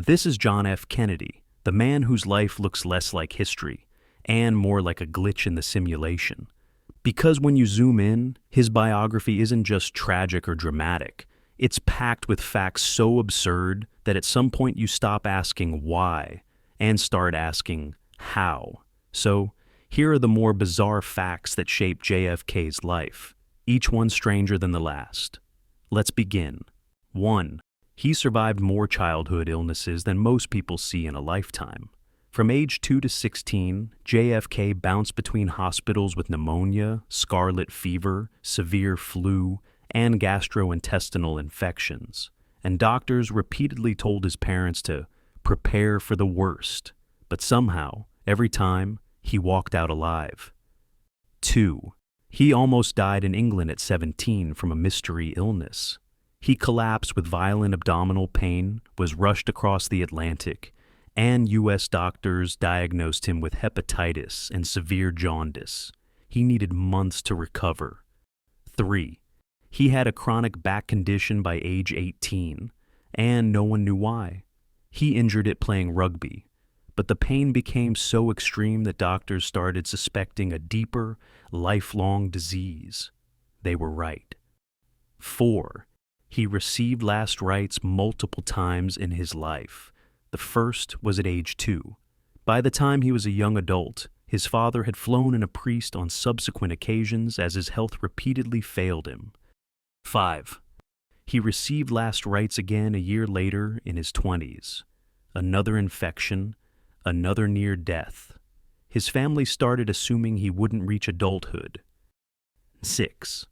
This is John F. Kennedy, the man whose life looks less like history and more like a glitch in the simulation. Because when you zoom in, his biography isn't just tragic or dramatic. It's packed with facts so absurd that at some point you stop asking why and start asking how. So, here are the more bizarre facts that shaped JFK's life, each one stranger than the last. Let's begin. 1. He survived more childhood illnesses than most people see in a lifetime. From age 2 to 16, JFK bounced between hospitals with pneumonia, scarlet fever, severe flu, and gastrointestinal infections. And doctors repeatedly told his parents to prepare for the worst. But somehow, every time, he walked out alive. 2. He almost died in England at 17 from a mystery illness. He collapsed with violent abdominal pain, was rushed across the Atlantic, and U.S. doctors diagnosed him with hepatitis and severe jaundice. He needed months to recover. 3. He had a chronic back condition by age 18, and no one knew why. He injured it playing rugby, but the pain became so extreme that doctors started suspecting a deeper, lifelong disease. They were right. 4. He received last rites multiple times in his life. The first was at age 2. By the time he was a young adult, his father had flown in a priest on subsequent occasions as his health repeatedly failed him. 5. He received last rites again a year later in his 20s. Another infection, another near death. His family started assuming he wouldn't reach adulthood. 6.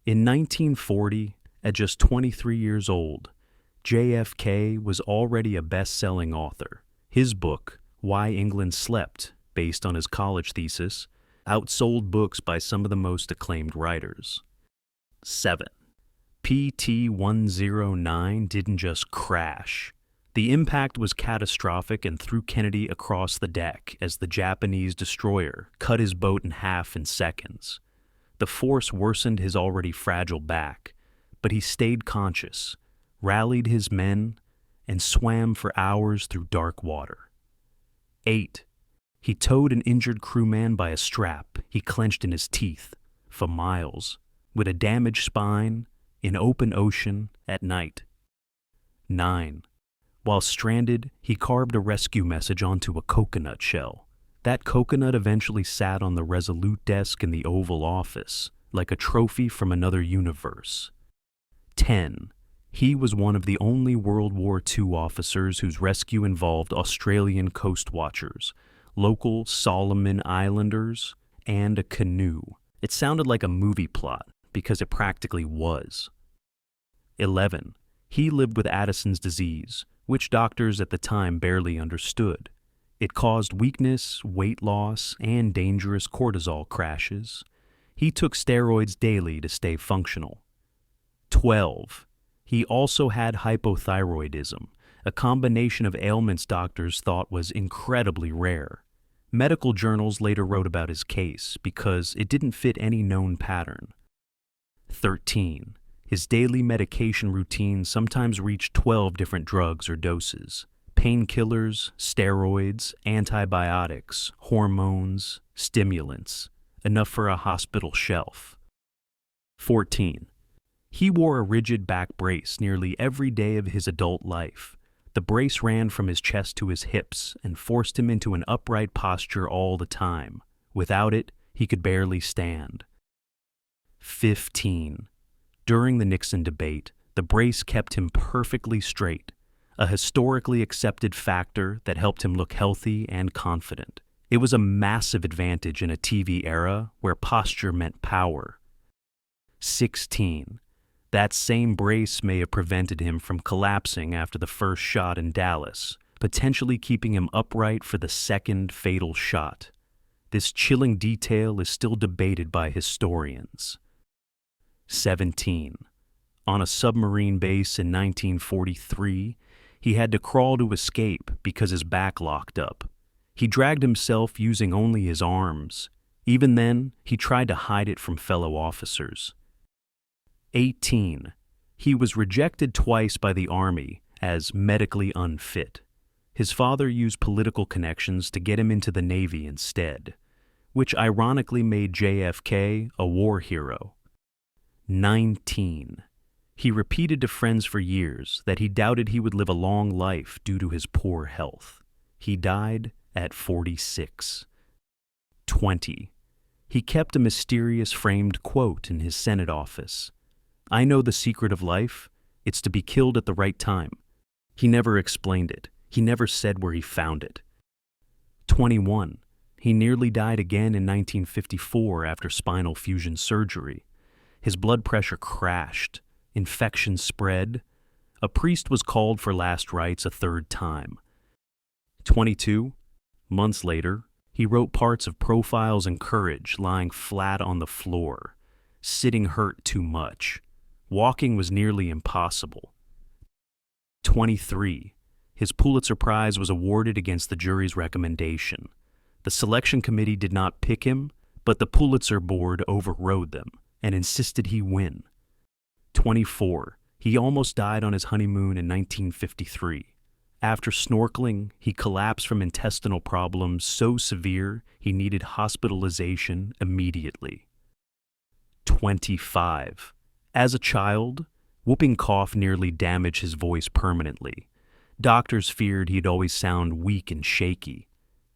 In 1940, at just 23 years old, JFK was already a best-selling author. His book, Why England Slept, based on his college thesis, outsold books by some of the most acclaimed writers. 7. PT-109 didn't just crash. The impact was catastrophic and threw Kennedy across the deck as the Japanese destroyer cut his boat in half in seconds. The force worsened his already fragile back, but he stayed conscious, rallied his men, and swam for hours through dark water. 8. He towed an injured crewman by a strap he clenched in his teeth for miles, with a damaged spine, in open ocean at night. 9. While stranded, he carved a rescue message onto a coconut shell. That coconut eventually sat on the Resolute desk in the Oval Office, like a trophy from another universe. 10. He was one of the only World War II officers whose rescue involved Australian coast watchers, local Solomon Islanders, and a canoe. It sounded like a movie plot because it practically was. 11. He lived with Addison's disease, which doctors at the time barely understood. It caused weakness, weight loss, and dangerous cortisol crashes. He took steroids daily to stay functional. 12. He also had hypothyroidism, a combination of ailments doctors thought was incredibly rare. Medical journals later wrote about his case because it didn't fit any known pattern. 13. His daily medication routine sometimes reached 12 different drugs or doses. Painkillers, steroids, antibiotics, hormones, stimulants, enough for a hospital shelf. 14. He wore a rigid back brace nearly every day of his adult life. The brace ran from his chest to his hips and forced him into an upright posture all the time. Without it, he could barely stand. 15. During the Nixon debate, the brace kept him perfectly straight, a historically accepted factor that helped him look healthy and confident. It was a massive advantage in a TV era where posture meant power. 16. That same brace may have prevented him from collapsing after the first shot in Dallas, potentially keeping him upright for the second fatal shot. This chilling detail is still debated by historians. 17. On a submarine base in 1943, he had to crawl to escape because his back locked up. He dragged himself using only his arms. Even then, he tried to hide it from fellow officers. 18. He was rejected twice by the Army as medically unfit. His father used political connections to get him into the Navy instead, which ironically made JFK a war hero. 19. He repeated to friends for years that he doubted he would live a long life due to his poor health. He died at 46. 20. He kept a mysterious framed quote in his Senate office. "I know the secret of life. It's to be killed at the right time." He never explained it. He never said where he found it. 21. He nearly died again in 1954 after spinal fusion surgery. His blood pressure crashed. Infection spread. A priest was called for last rites a third time. 22. Months later, he wrote parts of Profiles in Courage lying flat on the floor. Sitting hurt too much. Walking was nearly impossible. 23. His Pulitzer Prize was awarded against the jury's recommendation. The selection committee did not pick him, but the Pulitzer board overrode them and insisted he win. 24. He almost died on his honeymoon in 1953. After snorkeling, he collapsed from intestinal problems so severe he needed hospitalization immediately. 25. As a child, whooping cough nearly damaged his voice permanently. Doctors feared he'd always sound weak and shaky.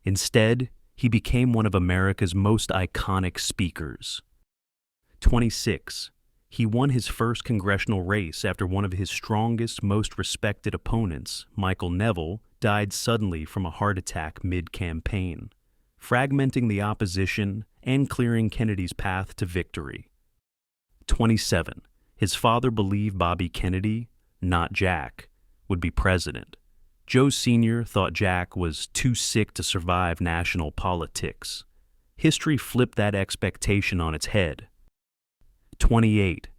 Instead, he became one of America's most iconic speakers. 26. He won his first congressional race after one of his strongest, most respected opponents, Michael Neville, died suddenly from a heart attack mid-campaign, fragmenting the opposition and clearing Kennedy's path to victory. 27. His father believed Bobby Kennedy, not Jack, would be president. Joe Sr. thought Jack was too sick to survive national politics. History flipped that expectation on its head. 28.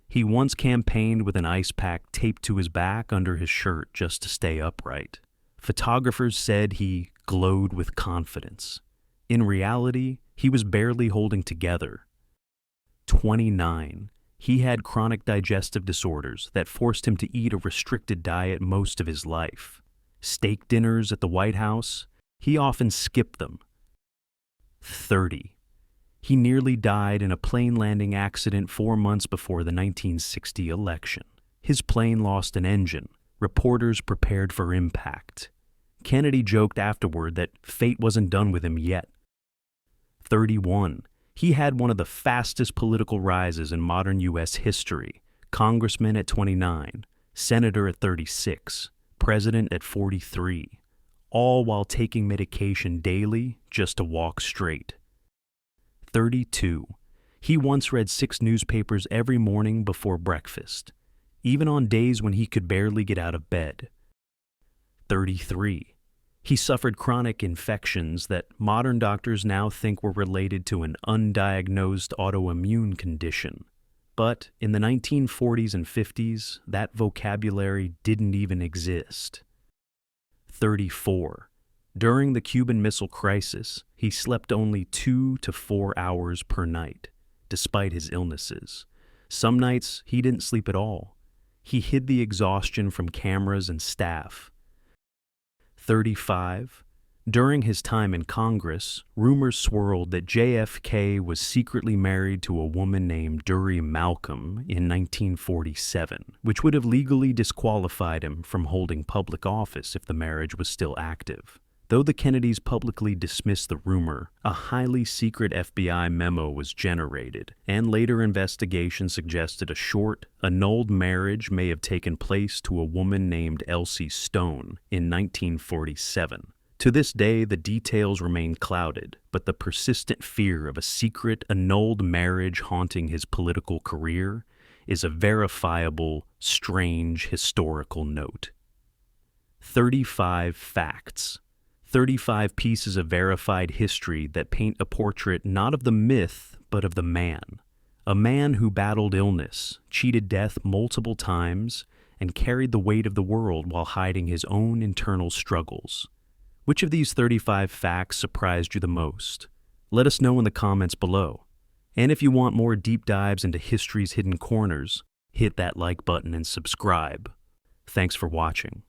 He once campaigned with an ice pack taped to his back under his shirt just to stay upright. Photographers said he glowed with confidence. In reality, he was barely holding together. 29. He had chronic digestive disorders that forced him to eat a restricted diet most of his life. Steak dinners at the White House, he often skipped them. 30. He nearly died in a plane landing accident 4 months before the 1960 election. His plane lost an engine. Reporters prepared for impact. Kennedy joked afterward that fate wasn't done with him yet. 31. He had one of the fastest political rises in modern U.S. history. Congressman at 29, senator at 36, president at 43, all while taking medication daily just to walk straight. 32. He once read 6 newspapers every morning before breakfast, even on days when he could barely get out of bed. 33. He suffered chronic infections that modern doctors now think were related to an undiagnosed autoimmune condition. But in the 1940s and 50s, that vocabulary didn't even exist. 34. During the Cuban Missile Crisis, he slept only 2 to 4 hours per night, despite his illnesses. Some nights, he didn't sleep at all. He hid the exhaustion from cameras and staff. 35. During his time in Congress, rumors swirled that JFK was secretly married to a woman named Dury Malcolm in 1947, which would have legally disqualified him from holding public office if the marriage was still active. Though the Kennedys publicly dismissed the rumor, a highly secret FBI memo was generated, and later investigation suggested a short, annulled marriage may have taken place to a woman named Elsie Stone in 1947. To this day, the details remain clouded, but the persistent fear of a secret, annulled marriage haunting his political career is a verifiable, strange historical note. 35 facts. 35 pieces of verified history that paint a portrait not of the myth, but of the man. A man who battled illness, cheated death multiple times, and carried the weight of the world while hiding his own internal struggles. Which of these 35 facts surprised you the most? Let us know in the comments below. And if you want more deep dives into history's hidden corners, hit that like button and subscribe. Thanks for watching.